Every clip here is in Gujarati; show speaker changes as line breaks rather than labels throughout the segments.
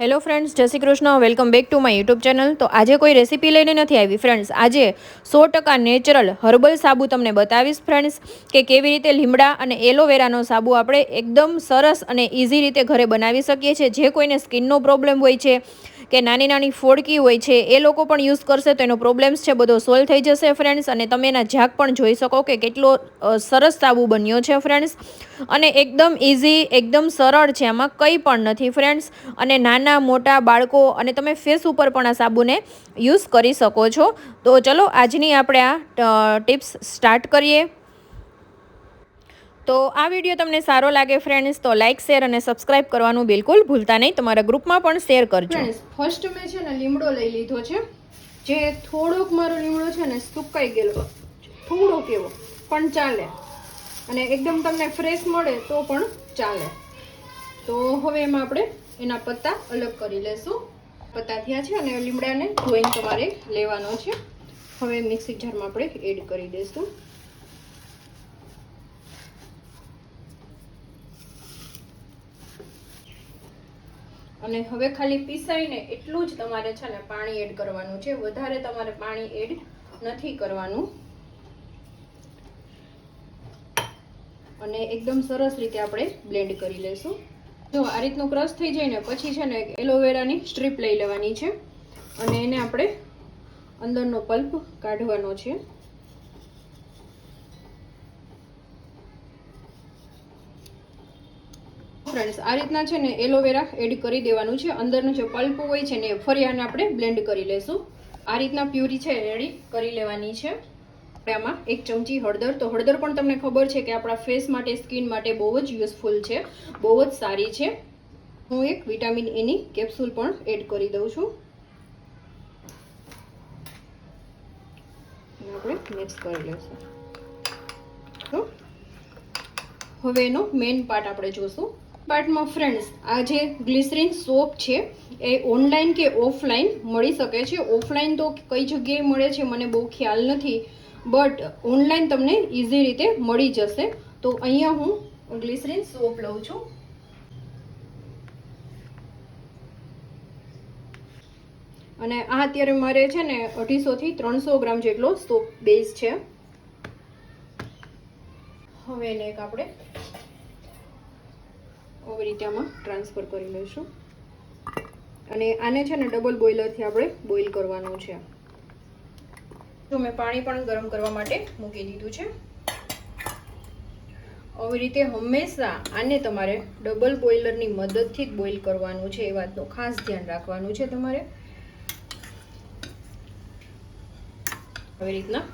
હેલો ફ્રેન્ડ્સ, જય Shri Krishna. Welcome back to my YouTube channel. તો આજે કોઈ રેસીપી લઈને નથી આવી ફ્રેન્ડ્સ. આજે 100% નેચરલ હર્બલ સાબુ તમને બતાવીશ ફ્રેન્ડ્સ, કે કેવી રીતે લીમડા અને એલોવેરાનો સાબુ આપણે એકદમ સરસ અને ઇઝી રીતે ઘરે બનાવી શકીએ છીએ. જે કોઈને સ્કિનનો પ્રોબ્લેમ હોય છે કે નાની નાની ફોડકી હોય છે, એ લોકો પણ યુઝ કરશે તો એનો પ્રોબ્લેમ્સ છે બધો સોલ્વ થઈ જશે ફ્રેન્ડ્સ. અને તમે એના ઝાગ પણ જોઈ શકો કે કેટલો સરસ સાબુ બન્યો છે ફ્રેન્ડ્સ. અને એકદમ ઇઝી, એકદમ સરળ છે, આમાં કંઈ પણ નથી ફ્રેન્ડ્સ. અને નાના મોટા બાળકો અને તમે ફેસ ઉપર પણ આ સાબુને યુઝ કરી શકો છો. તો ચલો આજની આપણે આ ટિપ્સ સ્ટાર્ટ કરીએ. તો આ વિડીયો તમને સારો લાગે ફ્રેન્ડ્સ તો લાઇક, શેર અને સબસ્ક્રાઇબ કરવાનું બિલકુલ ભૂલતા નહીં. તમારા ગ્રુપમાં પણ શેર કરજો.
ફ્રેન્ડ્સ, ફર્સ્ટ મેં છે ને લીમડો લઈ લીધો છે. જે થોડોક મારો લીમડો છે ને સુકાઈ ગયેલો, થોડોક એવો પણ ચાલે, અને એકદમ તમને ફ્રેશ મળે તો પણ ચાલે. તો હવે એમાં આપણે એના પત્તા અલગ કરી લેશું. પત્તા થયા છે અને લીમડાને ધોઈને તમારે લેવાનો છે. હવે મિક્સી જારમાં આપણે એડ કરી દઈશું. અને હવે ખાલી પીસાઈને એટલું જ તમારે છે ને પાણી એડ કરવાનું છે. વધારે તમારે પાણી એડ નથી કરવાનું. અને એકદમ સરસ રીતે આપણે બ્લેન્ડ કરી લેશું. જો આ રીતનું ક્રશ થઈ જાય ને પછી છે ને એલોવેરાની સ્ટ્રીપ લઈ લેવાની છે અને એને આપણે અંદરનો પલ્પ કાઢવાનો છે. ફ્રેન્ડ્સ, આ રીતના છે ને એલોવેરા એડ કરી દેવાનું છે. અંદરનો જે પલ્પ હોય છે ને ફરી આને આપણે બ્લેન્ડ કરી લેશું. આ રીતના પ્યુરી છે રેડી કરી લેવાની છે. આમાં 1 ચમચી હળદર. તો હળદર પણ તમને ખબર છે કે આપણા ફેસ માટે, સ્કિન માટે બહુ જ યુઝફુલ છે, બહુ જ સારી છે. હું એક વિટામિન એ ની કેપ્સ્યુલ પણ એડ કરી દઉં છું. આપણે મિક્સ કરી લઈશું. તો હવે એનો મેઇન પાર્ટ આપણે જોશું. પાર્ટમાં ફ્રેન્ડ્સ, આ જે ગ્લિસરીન સોપ છે એ ઓનલાઈન કે ઓફલાઈન મળી શકે છે. ઓફલાઈન તો કઈ જગ્યાએ મળે છે મને બહુ ખ્યાલ નથી, બટ ઓનલાઈન તમને ઇઝી રીતે મળી જશે. તો અહીંયા હું ગ્લિસરીન સોપ લઉં છું. અને આ અત્યારે મારે છે ને 250 થી 300 ગ્રામ જેટલો સોપ બેઝ છે. હવે એને એક આપણે આવી રીતે આમાં ટ્રાન્સફર કરી લઈશું. અને આને છે ને ડબલ બોઇલરથી આપણે બોઇલ કરવાનું છે. તો મેં પાણી પણ ગરમ કરવા માટે મૂકી દીધું છે. આવી રીતે હંમેશા આને તમારે ડબલ બોઇલરની મદદથી જ બોઇલ કરવાનું છે. એ વાતનું ખાસ ધ્યાન રાખવાનું છે તમારે. આવી રીતના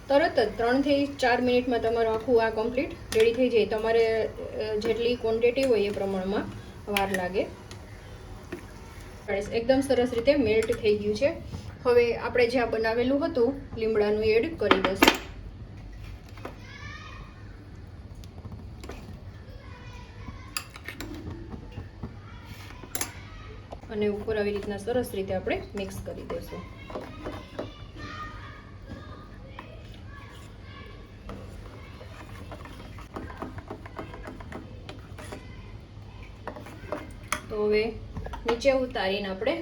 તરત જ 3 થી 4 મિનિટમાં તમારું આખું આ કમ્પ્લીટ રેડી થઈ જાય. તમારે જેટલી ક્વોન્ટિટી હોય એ પ્રમાણમાં વાર લાગે. એકદમ સરસ રીતે મેલ્ટ થઈ ગયું છે. હવે આપણે જે આ બનાવેલું હતું લીમડાનું એડ કરી દઈશું. અને ઉપર આવી રીતના સરસ રીતે આપણે મિક્સ કરી દઈશું. તો હવે નીચે ઉતારીને આપણે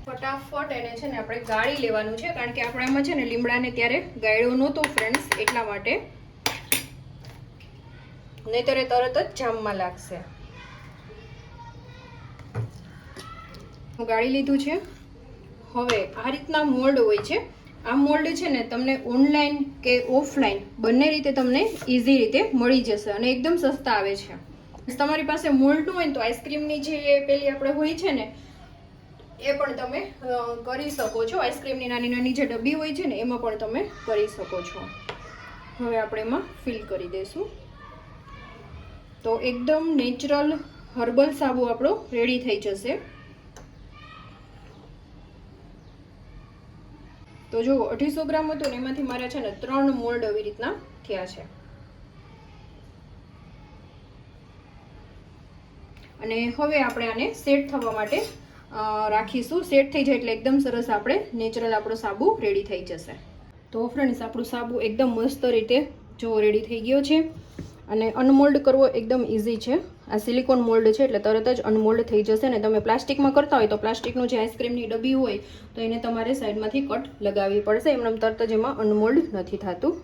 ફટાફટ એને છે ને આપણે ગાળી લેવાનું છે. કારણ કે આપણે આમાં છે ને લીમડાને ત્યારે ગાળ્યો નહોતો ફ્રેન્ડ્સ, એટલા માટે. નહીંતર એ તરત જ જામમાં લાગશે. હું ગાળી લીધું છે. હવે આ રીતના મોલ્ડ હોય છે. આ મોલ્ડ છે ને તમને ઓનલાઈન કે ઓફલાઈન બંને રીતે તમને ઇઝી રીતે મળી જશે અને એકદમ સસ્તા આવે છે. તમારી પાસે મોલ્ડ હોય ને તો આઈસ્ક્રીમની જે પેલી આપણે હોય છે ને એ પણ તમે કરી શકો છો. આઈસ્ક્રીમની નાની નાની જે ડબ્બી હોય છે ને એમાં પણ તમે કરી શકો છો. હવે આપણે એમાં ફિલ કરી દઈશું. તો એકદમ નેચરલ હર્બલ સાબુ આપણો રેડી થઈ જશે. તો જો 250 ગ્રામ હતું ને એમાંથી મારે છે ને 3 મોલ્ડ આવી રીતના થયા છે. અને હવે આપણે આને સેટ થવા માટે રાખીશું. સેટ થઈ જાય એટલે એકદમ સરસ આપણે નેચરલ આપણો સાબુ રેડી થઈ જશે. તો ફ્રેન્ડ્સ, આપણું સાબુ એકદમ મસ્ત રીતે જો રેડી થઈ ગયો છે. અને અનમોલ્ડ કરવો એકદમ ઇઝી છે. આ સિલિકોન મોલ્ડ છે એટલે તરત જ અનમોલ્ડ થઈ જશે. ને તમે પ્લાસ્ટિકમાં કરતા હોય તો પ્લાસ્ટિકનું જે આઈસ્ક્રીમની ડબ્બી હોય તો એને તમારે સાઈડમાંથી કટ લગાવવી પડશે. એમને તરત જ એમાં અનમોલ્ડ નથી થતું.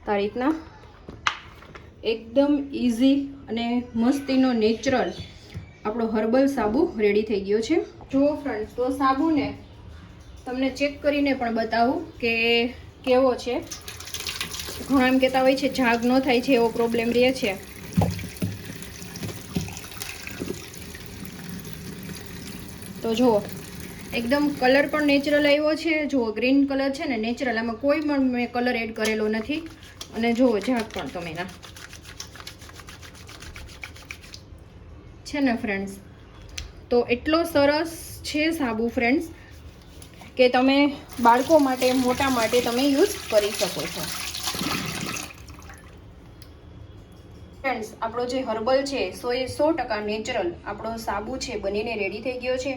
તો આ રીતના એકદમ ઇઝી અને મસ્તીનો નેચરલ આપણો હર્બલ સાબુ રેડી થઈ ગયો છે. જુઓ ફ્રેન્ડ્સ, તો સાબુને તમને ચેક કરીને પણ બતાવું કે કેવો છે. ઘણા એમ કહેતા હોય છે ઝાગ ન થાય છે, એવો પ્રોબ્લેમ રહે છે. તો જુઓ એકદમ કલર પણ નેચરલ આવ્યો છે. જુઓ ગ્રીન કલર છે ને નેચરલ, આમાં કોઈ પણ મેં કલર એડ કરેલો નથી. અને જુઓ ઝાગ પણ તમે ના છે ને ફ્રેન્ડ્સ. તો એટલો સરસ છે સાબુ ફ્રેન્ડ્સ કે તમે બાળકો માટે મોટા માટે તમે યુઝ કરી શકો છો. ફ્રેન્ડ્સ, આપણો જે હર્બલ છે 100% નેચરલ આપણો સાબુ છે બનીને રેડી થઈ ગયો છે.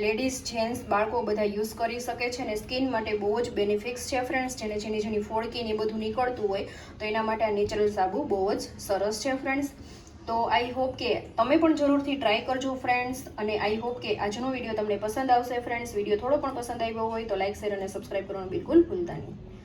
લેડીઝ, જેન્ટ્સ, બાળકો બધા યુઝ કરી શકે છે અને સ્કિન માટે બહુ જ બેનિફિટ્સ છે ફ્રેન્ડ્સ. જેને જેની ફોડકી ને બધું નીકળતું હોય તો એના માટે આ નેચરલ સાબુ બહુ જ સરસ છે ફ્રેન્ડ્સ. તો આઈ હોપ કે તમે પણ જરૂરથી ટ્રાય કરજો ફ્રેન્ડ્સ. અને આઈ હોપ કે આજનો વિડીયો તમને પસંદ આવશે ફ્રેન્ડ્સ. વિડીયો થોડો પણ પસંદ આવ્યો હોય તો લાઇક, શેર અને સબસ્ક્રાઈબ કરવાનું બિલકુલ ભૂલતા નહીં.